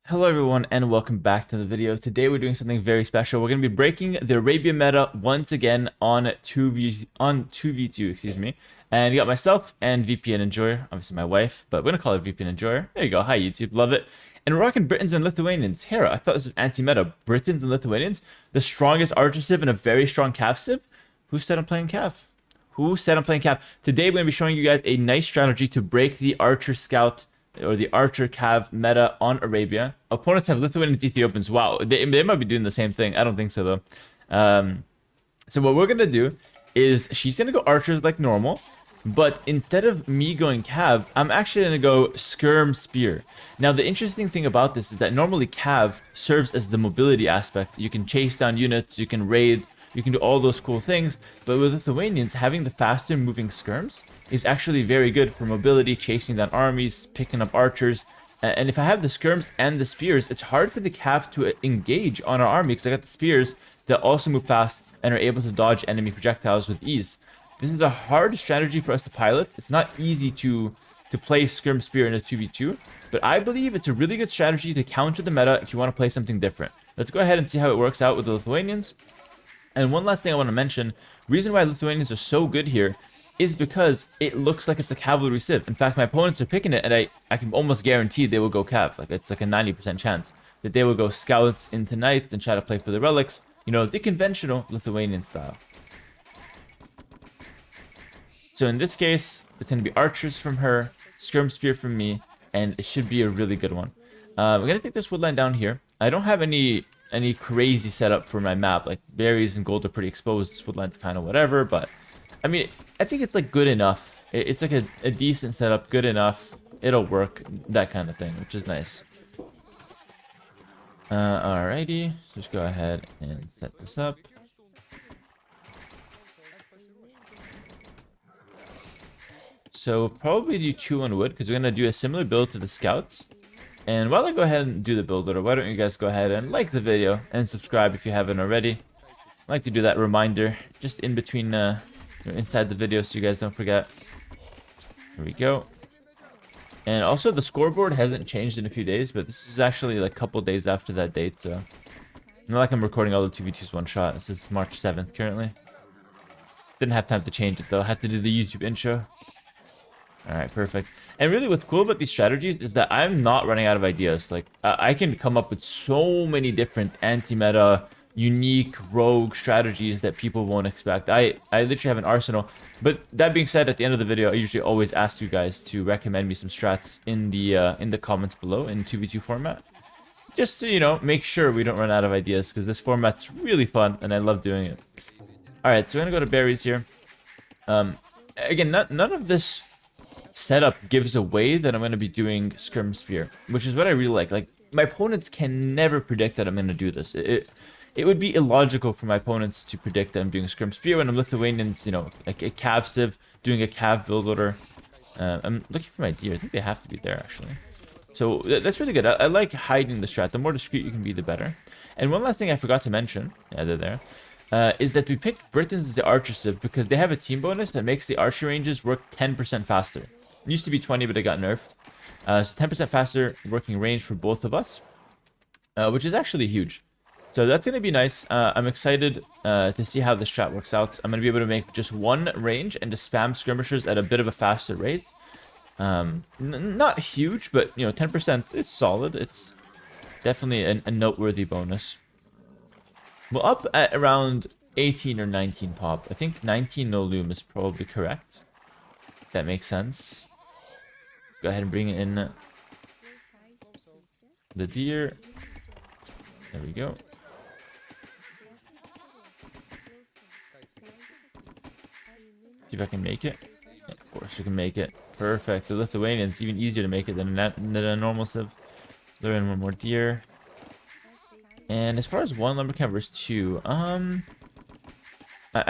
Hello everyone and welcome back to the video. Today we're doing something very special. We're going to be breaking the Arabian meta once again on 2v2, excuse me. And you got myself and VPN Enjoyer, obviously my wife, but we're going to call her VPN Enjoyer. There you go. Hi YouTube, love it. And we're rocking Britons and Lithuanians. Hera, I thought this was anti-meta. Britons and Lithuanians, the strongest archer civ and a very strong cav civ. Who said I'm playing cav? Who said I'm playing cav? Today we're going to be showing you guys a nice strategy to break the archer scout or the Archer Cav meta on Arabia. Opponents have Lithuanians, Ethiopians. Wow, they might be doing the same thing. I don't think so though. So what we're gonna do is she's gonna go archers like normal, but instead of me going Cav, I'm actually gonna go Skirm Spear. Now the interesting thing about this is that normally Cav serves as the mobility aspect. You can chase down units, you can raid, you can do all those cool things, but with Lithuanians, having the faster moving skirms is actually very good for mobility, chasing down armies, picking up archers. And if I have the skirms and the spears, it's hard for the cav to engage on our army because I got the spears that also move fast and are able to dodge enemy projectiles with ease. This is a hard strategy for us to pilot. It's not easy to play skirm spear in a 2v2, but I believe it's a really good strategy to counter the meta if you want to play something different. Let's go ahead and see how it works out with the Lithuanians. And one last thing I want to mention, reason why Lithuanians are so good here is because it looks like it's a cavalry civ. In fact, my opponents are picking it, and I can almost guarantee they will go cav. Like, it's like a 90% chance that they will go scouts into knights and try to play for the relics. You know, the conventional Lithuanian style. So in this case, it's going to be archers from her, skirm spear from me, and it should be a really good one. We're going to take this woodline down here. I don't have any crazy setup for my map. Like, berries and gold are pretty exposed. This woodline's kind of whatever, but I mean, I think it's like good enough. It's like a decent setup, good enough. It'll work, that kind of thing, which is nice. Alrighty, just go ahead and set this up. So probably do 2 on wood because we're gonna do a similar build to the scouts. And while I go ahead and do the build order, why don't you guys go ahead and like the video and subscribe if you haven't already. I like to do that reminder just in between, inside the video so you guys don't forget. Here we go. And also the scoreboard hasn't changed in a few days, but this is actually like a couple days after that date, so not like I'm recording all the 2v2s one shot. This is March 7th currently. Didn't have time to change it though. I had to do the YouTube intro. Alright, perfect. And really what's cool about these strategies is that I'm not running out of ideas. Like, I can come up with so many different anti-meta, unique, rogue strategies that people won't expect. I literally have an arsenal. But that being said, at the end of the video, I usually always ask you guys to recommend me some strats in the comments below in 2v2 format. Just to, you know, make sure we don't run out of ideas, because this format's really fun, and I love doing it. Alright, so we're gonna go to berries here. Again, none of this setup gives away that I'm going to be doing Skirm Spear, which is what I really like. Like, my opponents can never predict that I'm going to do this. It would be illogical for my opponents to predict that I'm doing Skirm Spear when I'm Lithuanians, you know, like a Cav Civ, doing a Cav build order. I'm looking for my deer. I think they have to be there, actually. So that's really good. I like hiding the strat. The more discreet you can be, the better. And one last thing I forgot to mention, yeah, they're there, is that we picked Britons as the archer civ because they have a team bonus that makes the archer ranges work 10% faster. It used to be 20, but it got nerfed. So 10% faster working range for both of us, which is actually huge. So that's going to be nice. I'm excited to see how this strat works out. I'm going to be able to make just one range and just spam skirmishers at a bit of a faster rate. Not huge, but, you know, 10% is solid. It's definitely a noteworthy bonus. We're up at around 18 or 19 pop. I think 19 no loom is probably correct. That makes sense. Go ahead and bring in the deer. There we go. See if I can make it. Yeah, of course we can make it. Perfect. The Lithuanians, even easier to make it than a normal civ. They're in one more deer. And as far as 1 lumber camp versus 2, I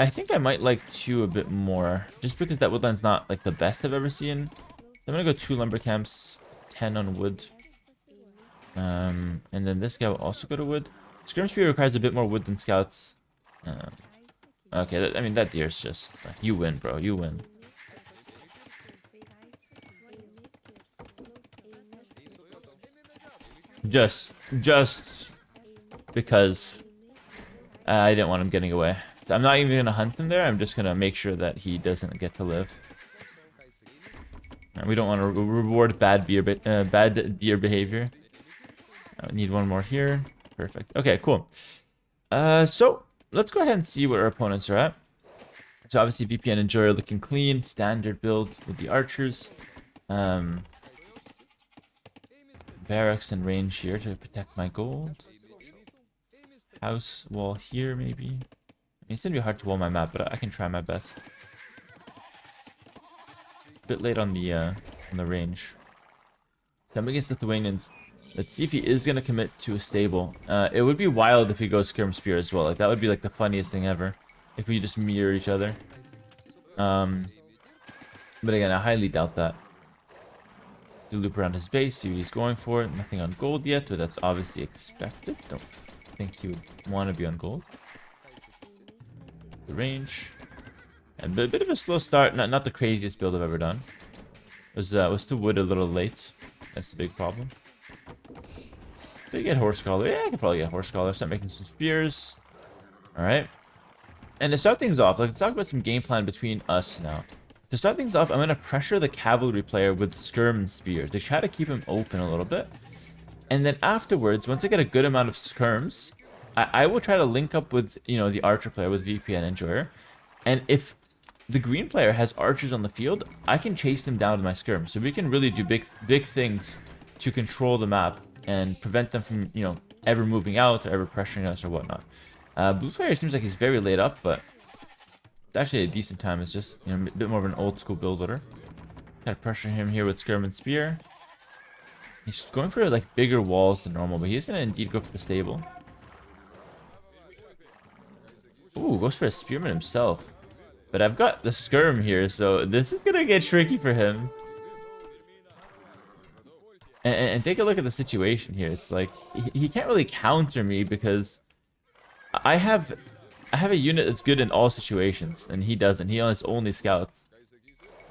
think I might like 2 a bit more, just because that woodline's not like the best I've ever seen. So I'm gonna go 2 lumber camps, 10 on wood. And then this guy will also go to wood. Skirm Spear requires a bit more wood than scouts. Okay, I mean, that deer's just... you win, bro. You win. Just because I didn't want him getting away. I'm not even gonna hunt him there. I'm just gonna make sure that he doesn't get to live. We don't want to reward bad deer behavior. I need one more here. Perfect. Okay, cool. So let's go ahead and see what our opponents are at. So obviously VPN Enjoyer looking clean, standard build with the archers. Barracks and range here to protect my gold. House wall here maybe. It's gonna be hard to wall my map, but I can try my best. Bit late on the range. I'm against Lithuanians. Let's see if he is gonna commit to a stable. It would be wild if he goes Skirm Spear as well. Like that would be like the funniest thing ever. If we just mirror each other. But again, I highly doubt that. Let's loop around his base, see what he's going for. Nothing on gold yet, but that's obviously expected. Don't think he would want to be on gold. The range. And a bit of a slow start, not the craziest build I've ever done. Was to wood a little late. That's the big problem. Did I get horse collar? Yeah, I could probably get horse collar. Start making some spears. Alright. And to start things off, let's talk about some game plan between us now. To start things off, I'm going to pressure the cavalry player with skirm and spears. They try to keep him open a little bit. And then afterwards, once I get a good amount of skirms, I will try to link up with, you know, the archer player with VPN Enjoyer. And if the green player has archers on the field, I can chase them down with my skirm. So we can really do big things to control the map and prevent them from, you know, ever moving out or ever pressuring us or whatnot. Blue player seems like he's very laid up, but it's actually a decent time. It's just, you know, a bit more of an old school build order. Kind of pressure him here with skirm and spear. He's going for like bigger walls than normal, but he's gonna indeed go for the stable. Ooh, goes for a spearman himself. But I've got the skirm here, so this is gonna get tricky for him. And take a look at the situation here. It's like he can't really counter me because I have a unit that's good in all situations, and he doesn't. He has only scouts.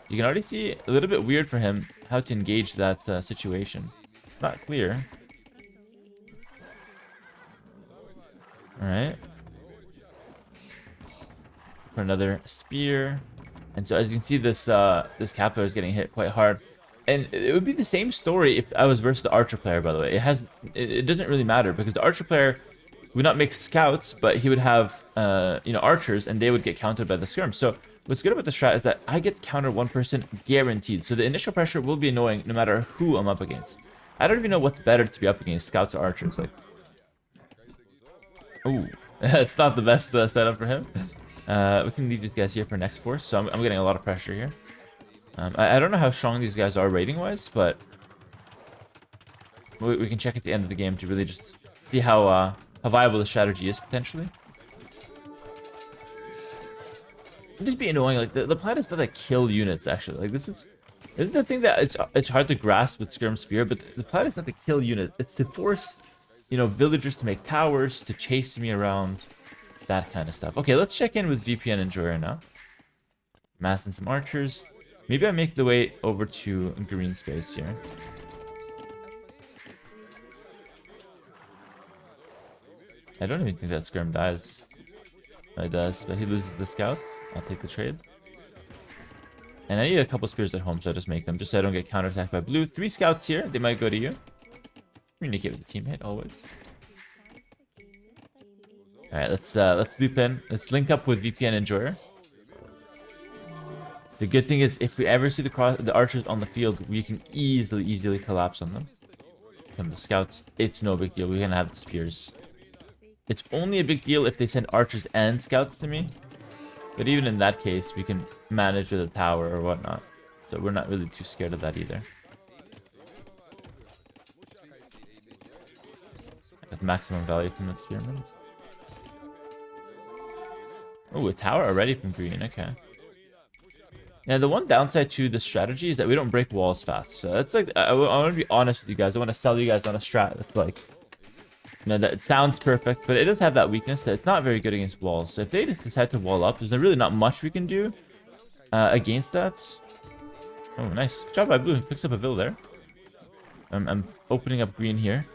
You can already see a little bit weird for him how to engage that situation. Not clear. All right. For another spear. And so as you can see, this capital is getting hit quite hard. And it would be the same story if I was versus the archer player, by the way. It doesn't really matter because the archer player would not make scouts, but he would have you know, archers, and they would get countered by the skirm. So what's good about the strat is that I get countered one person guaranteed. So the initial pressure will be annoying no matter who I'm up against. I don't even know what's better to be up against, scouts or archers. Like, ooh, it's not the best setup for him. We can leave these guys here for next force, so I'm getting a lot of pressure here. I don't know how strong these guys are rating-wise, but we can check at the end of the game to really just see how viable the strategy is, potentially. It'd just be annoying, like, the plan is not to kill units, actually. Like, this is the thing that it's hard to grasp with Skirm Spear, but the plan is not to kill units. It's to force, you know, villagers to make towers, to chase me around. That kind of stuff. Okay, let's check in with VPN Enjoyer now. Massing some archers. Maybe I make the way over to green space here. I don't even think that skirm dies. No, it does, but he loses the scout. I'll take the trade. And I need a couple spears at home, so I just make them, just so I don't get counterattacked by blue. 3 scouts here. They might go to you. Communicate with the teammate always. All right, let's loop in. Let's link up with VPN Enjoyer. The good thing is, if we ever see the archers on the field, we can easily collapse on them. From the scouts, it's no big deal. We're gonna have the spears. It's only a big deal if they send archers and scouts to me. But even in that case, we can manage with a tower or whatnot. So we're not really too scared of that either. At maximum value from that spearman. Oh, a tower already from green. Okay. Yeah, the one downside to the strategy is that we don't break walls fast. So that's like, I want to be honest with you guys. I want to sell you guys on a strat that's like, you know, that it sounds perfect, but it does have that weakness that it's not very good against walls. So if they just decide to wall up, there's really not much we can do against that. Oh, nice. Good job by blue. He picks up a vill there. I'm opening up green here.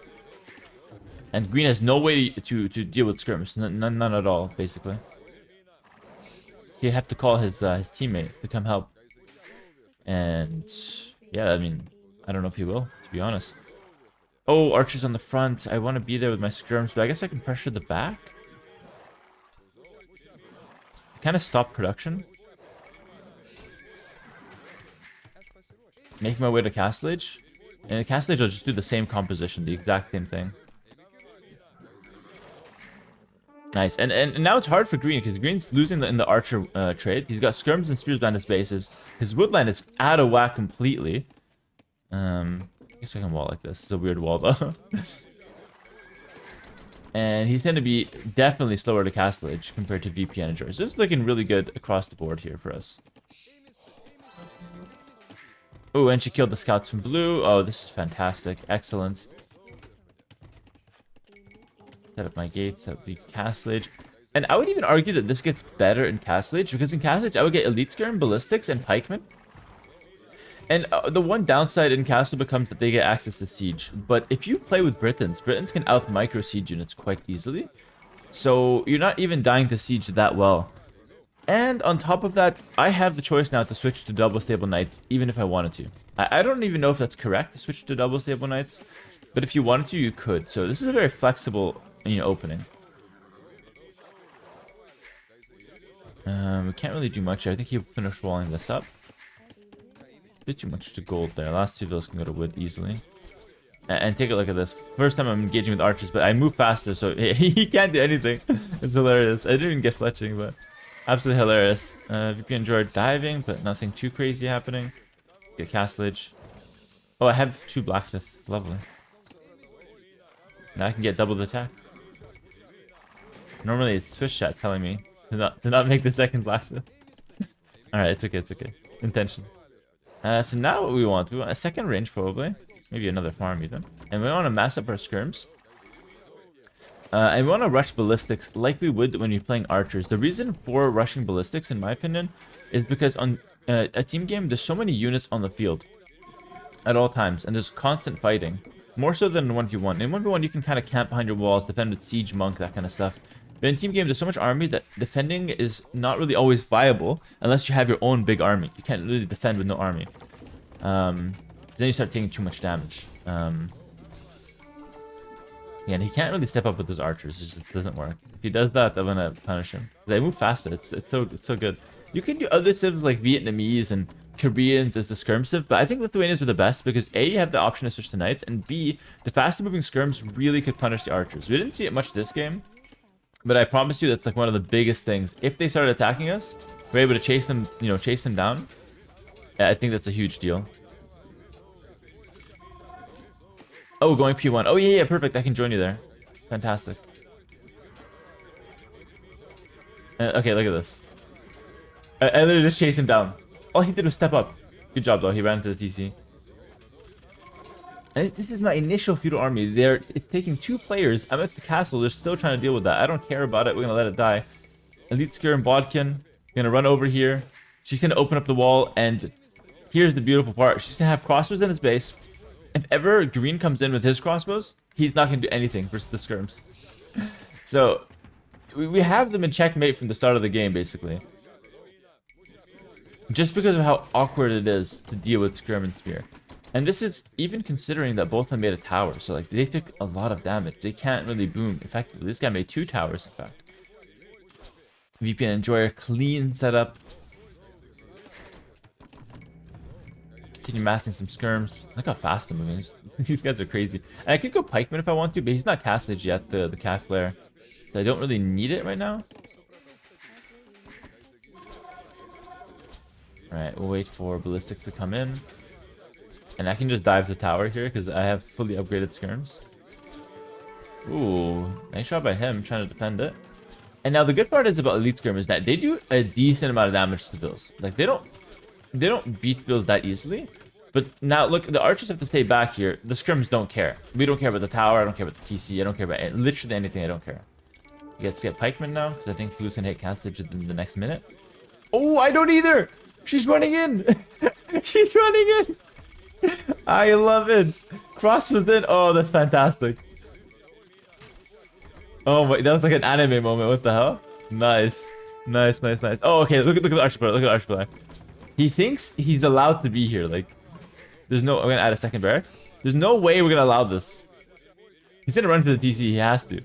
And green has no way to deal with skirms. None at all, basically. He'd have to call his teammate to come help. And yeah, I mean, I don't know if he will, to be honest. Oh, archers on the front. I want to be there with my skirms, but I guess I can pressure the back. Kind of stop production. Make my way to Castle Age. And the Castle Age will just do the same composition, the exact same thing. Nice. And now it's hard for green, because green's losing in the archer trade. He's got skirms and spears behind his bases. His woodland is out of whack completely. I guess I can wall like this. It's a weird wall, though. And he's going to be definitely slower to Castle Age compared to VP and Enjoy. So it's looking really good across the board here for us. Oh, and she killed the scouts from blue. Oh, this is fantastic. Excellent. Set up my gates, set up the Castle Age. And I would even argue that this gets better in Castle Age, because in Castle Age I would get Elite Skirm, Ballistics, and Pikemen. And the one downside in Castle becomes that they get access to Siege. But if you play with Britons can out-micro Siege units quite easily. So you're not even dying to Siege that well. And on top of that, I have the choice now to switch to double stable knights, even if I wanted to. I don't even know if that's correct to switch to double stable knights. But if you wanted to, you could. So this is a very flexible, opening. We can't really do much here. I think he'll finish walling this up. Bit too much to gold there. Last two of those can go to wood easily. And take a look at this. First time I'm engaging with archers, but I move faster, so he can't do anything. It's hilarious. I didn't even get fletching, but absolutely hilarious. You can enjoy diving, but nothing too crazy happening. Let's get Castle Age. Oh, I have 2 blacksmiths. Lovely. Now I can get double the attack. Normally it's Swiss chat telling me to not make the second blacksmith. Alright, it's okay, it's okay. Intention. So now what we want a second range probably. Maybe another farm even. And we want to mass up our skirms. And we want to rush ballistics like we would when you're playing archers. The reason for rushing ballistics, in my opinion, is because on a team game, there's so many units on the field at all times. And there's constant fighting. More so than in 1v1. In 1v1, you can kind of camp behind your walls, defend with Siege Monk, that kind of stuff. But in team game, there's so much army that defending is not really always viable unless you have your own big army. You can't really defend with no army. Then you start taking too much damage. Yeah, and he can't really step up with his archers. It just doesn't work. If he does that, I'm gonna punish him. They move faster. It's so good. You can do other civs like Vietnamese and Koreans as the skirm civ, but I think Lithuanians are the best because A, you have the option to switch to knights, and B, the faster moving skirms really could punish the archers. We didn't see it much this game, but I promise you that's like one of the biggest things. If they started attacking us, we're able to chase them, chase them down. I think that's a huge deal. Oh, going P1. Oh, yeah, perfect. I can join you there. Fantastic. Okay, look at this. I literally just chased him down. All he did was step up. Good job, though. He ran into the TC. And this is my initial feudal army. It's taking 2 players. I'm at the castle. They're still trying to deal with that. I don't care about it. We're going to let it die. Elite Skir and Bodkin. Going to run over here. She's going to open up the wall. And here's the beautiful part. She's going to have crossbows in his base. If ever green comes in with his crossbows, he's not going to do anything versus the skirms. So, we have them in checkmate from the start of the game, basically. Just because of how awkward it is to deal with skirm and spear. And this is even considering that both of them made a tower. So, like, they took a lot of damage. They can't really boom effectively. This guy made 2 towers, in fact. VP and Enjoyer, clean setup. Continue massing some skirms. Look how fast I'm moving. These guys are crazy. And I could go Pikeman if I want to, but he's not castlage yet, the cat flare. So I don't really need it right now. Alright, we'll wait for ballistics to come in. And I can just dive the tower here because I have fully upgraded skirms. Ooh, nice shot by him trying to defend it. And now the good part is about elite skirm is that they do a decent amount of damage to bills. Like they don't beat bills that easily. But now look, the archers have to stay back here. The skirms don't care. We don't care about the tower. I don't care about the TC. I don't care about literally anything. I don't care. Let's get pikemen now because I think Blue's gonna hit castlage in the next minute. Oh, I don't either. She's running in. She's running in. I love it. Cross within. Oh, that's fantastic. Oh my, that was like an anime moment. What the hell? Nice. Nice, nice, nice. Oh, okay. Look at the archer player. Look at the archer player. He thinks he's allowed to be here. Like, there's no... I'm gonna add a second barracks. There's no way we're gonna allow this. He's gonna run to the TC. He has to.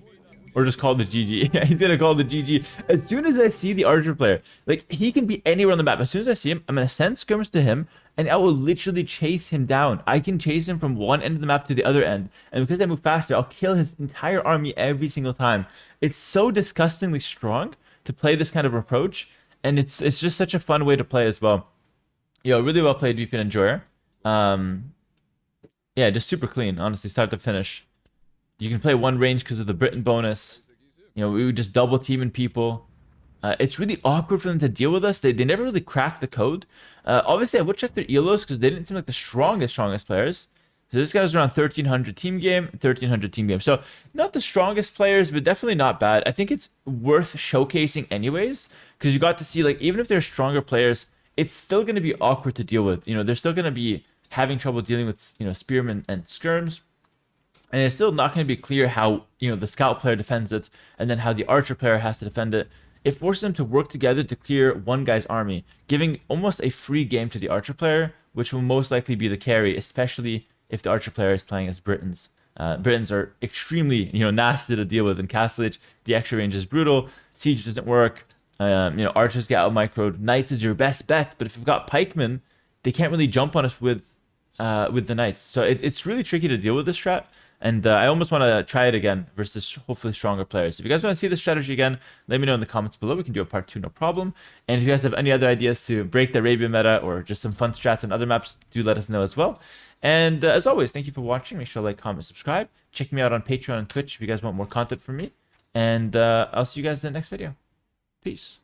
Or just call the GG. Yeah, he's gonna call the GG. As soon as I see the archer player, like, he can be anywhere on the map. As soon as I see him, I'm gonna send skirmers to him, and I will literally chase him down. I can chase him from one end of the map to the other end. And because I move faster, I'll kill his entire army every single time. It's so disgustingly strong to play this kind of approach. And it's just such a fun way to play as well. Yo, really well played, VP Enjoyer. Yeah, just super clean, honestly, start to finish. You can play one range because of the Britain bonus. You know, we would just double teaming people. It's really awkward for them to deal with us. They never really cracked the code. Obviously, I would check their elos because they didn't seem like the strongest players. So this guy's around 1300 team game, 1300 team game. So not the strongest players, but definitely not bad. I think it's worth showcasing anyways because you got to see, like, even if they're stronger players, it's still going to be awkward to deal with. You know, they're still going to be having trouble dealing with, you know, spearmen and skirms. And it's still not going to be clear how, you know, the scout player defends it and then how the archer player has to defend it. It forces them to work together to clear one guy's army, giving almost a free game to the archer player, which will most likely be the carry, especially if the archer player is playing as Britons. Britons are extremely, you know, nasty to deal with in Castle Age. The extra range is brutal. Siege doesn't work. You know, archers get out microed. Knights is your best bet, but if you've got pikemen, they can't really jump on us with the knights. So it's really tricky to deal with this strat. And I almost want to try it again versus hopefully stronger players. If you guys want to see this strategy again, let me know in the comments below. We can do a part 2, no problem. And if you guys have any other ideas to break the Arabian meta or just some fun strats on other maps, do let us know as well. And as always, thank you for watching. Make sure to like, comment, subscribe. Check me out on Patreon and Twitch if you guys want more content from me. And I'll see you guys in the next video. Peace.